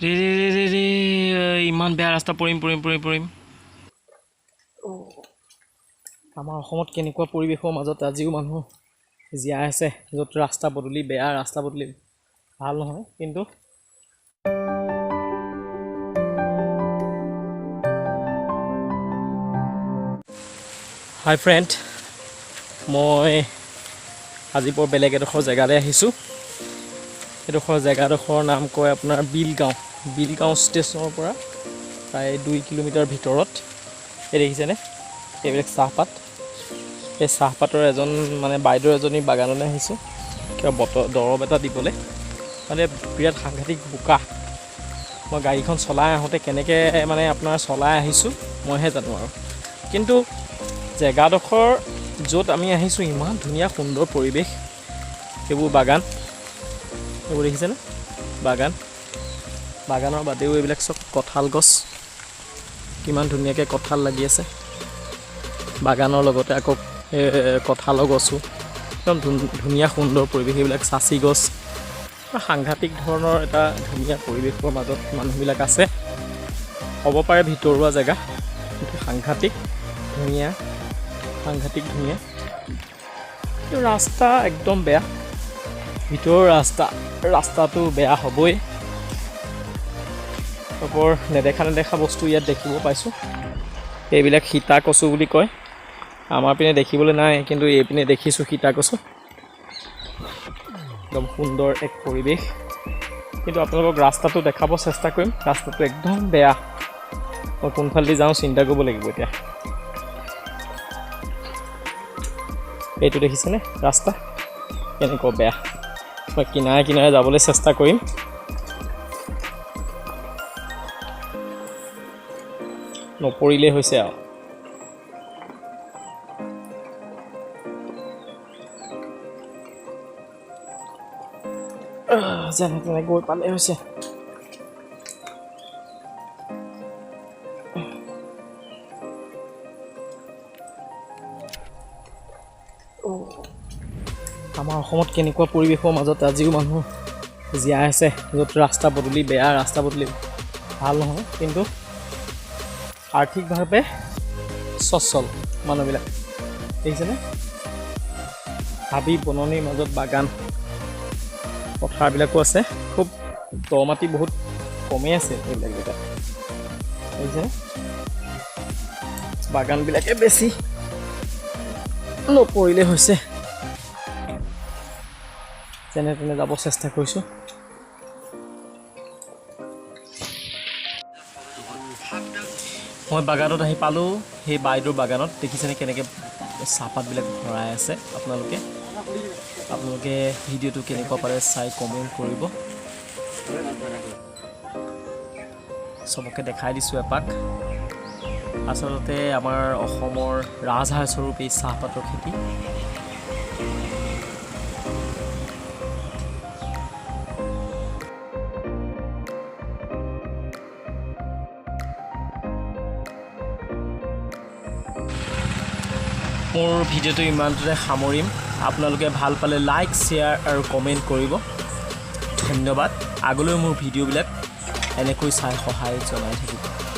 ৰে ৰে ৰে ৰে ৰে ইমান বেয়া ৰাস্তা পৰিম আমাৰ অসমত কেনেকুৱা পৰিৱেশৰ মাজত আজিও মানুহ জীয়াই আছে য'ত ৰাস্তা পদূলি বেয়া ৰাস্তা পদূলি ভাল নহয় কিন্তু হাই ফ্ৰেণ্ড মই আজি বৰ বেলেগ এডোখৰ জেগালৈ আহিছোঁ এডোখৰ জেগাডোখৰ নাম কয় আপোনাৰ বিলগাঁও ষ্টেচনৰ পৰা প্ৰায় 2 কিলোমিটাৰ ভিতৰত এই দেখিছেনে এইবিলাক চাহপাত এই চাহপাতৰ এজন মানে বাইদেউ এজনী বাগানলৈ আহিছোঁ কিবা দৰৱ এটা দিবলৈ মানে বিৰাট সাংঘাতিক বোকা মই গাড়ীখন চলাই আহোঁতে কেনেকৈ মানে আপোনাৰ চলাই আহিছোঁ মইহে জানো আৰু কিন্তু জেগাডোখৰ য'ত আমি আহিছোঁ ইমান ধুনীয়া সুন্দৰ পৰিৱেশ এইবোৰ বাগান এইবোৰ দেখিছেনে বাগানৰ বাদেও এইবিলাক চব কঁঠাল গছ কিমান ধুনীয়াকৈ কঁঠাল লাগি আছে বাগানৰ লগতে আকৌ কঁঠালৰ গছো একদম ধুনীয়া সুন্দৰ পৰিৱেশ এইবিলাক চাচি গছ সাংঘাতিক ধৰণৰ এটা ধুনীয়া পৰিৱেশৰ মাজত মানুহবিলাক আছে হ'ব পাৰে ভিতৰুৱা জেগা কিন্তু সাংঘাতিক ধুনীয়া কিন্তু ৰাস্তা একদম বেয়া ভিতৰৰ ৰাস্তাটো বেয়া হ'বই বৰ নেদেখা বস্তু ইয়াত দেখিব পাইছোঁ এইবিলাক সীতা কচু বুলি কয় আমাৰ পিনে দেখিবলৈ নাই কিন্তু এইপিনে দেখিছোঁ সীতা কচু একদম সুন্দৰ এক পৰিৱেশ কিন্তু আপোনালোকক ৰাস্তাটো দেখাব চেষ্টা কৰিম ৰাস্তাটো একদম বেয়া মই কোনফালেদি যাওঁ চিন্তা কৰিব লাগিব এতিয়া এইটো দেখিছেনে ৰাস্তা কেনেকুৱা বেয়া মই কিনাৰে যাবলৈ চেষ্টা কৰিম নপৰিলেই হৈছে আৰু যেনে তেনে গৈ পালে হৈছে আমাৰ অসমত কেনেকুৱা পৰিৱেশৰ মাজত আজিও মানুহ জীয়াই আছে য'ত ৰাস্তা পদূলি বেয়া ৰাস্তা পদূলি ভাল নহয় কিন্তু আৰ্থিকভাৱে সচ্ছল মানুহবিলাক দেখিছেনে হাবি বননিৰ মাজত বাগান পথাৰবিলাকো আছে খুব দ মাটি বহুত কমেই আছে এইবিলাক জেগাত দেখিছেনে বাগানবিলাকে বেছি নপৰিলে হৈছে যেনে তেনে যাব চেষ্টা কৰিছোঁ মই বাগানত আহি পালোঁ সেই বাইদেউৰ বাগানত দেখিছেনে কেনেকৈ চাহপাতবিলাক ভৰাই আছে আপোনালোকে ভিডিঅ'টো কেনেকুৱা পাৰে চাই কমেণ্ট কৰিব চবকে দেখাই দিছোঁ এপাক আচলতে আমাৰ অসমৰ ৰাজহাঁহ স্বৰূপ এই চাহপাতৰ খেতি মোৰ ভিডিঅ'টো ইমানটোতে সামৰিম আপোনালোকে ভাল পালে লাইক শ্বেয়াৰ আৰু কমেণ্ট কৰিব ধন্যবাদ আগলৈ মোৰ ভিডিঅ'বিলাক এনেকৈ চাই সহায় জনাই থাকিব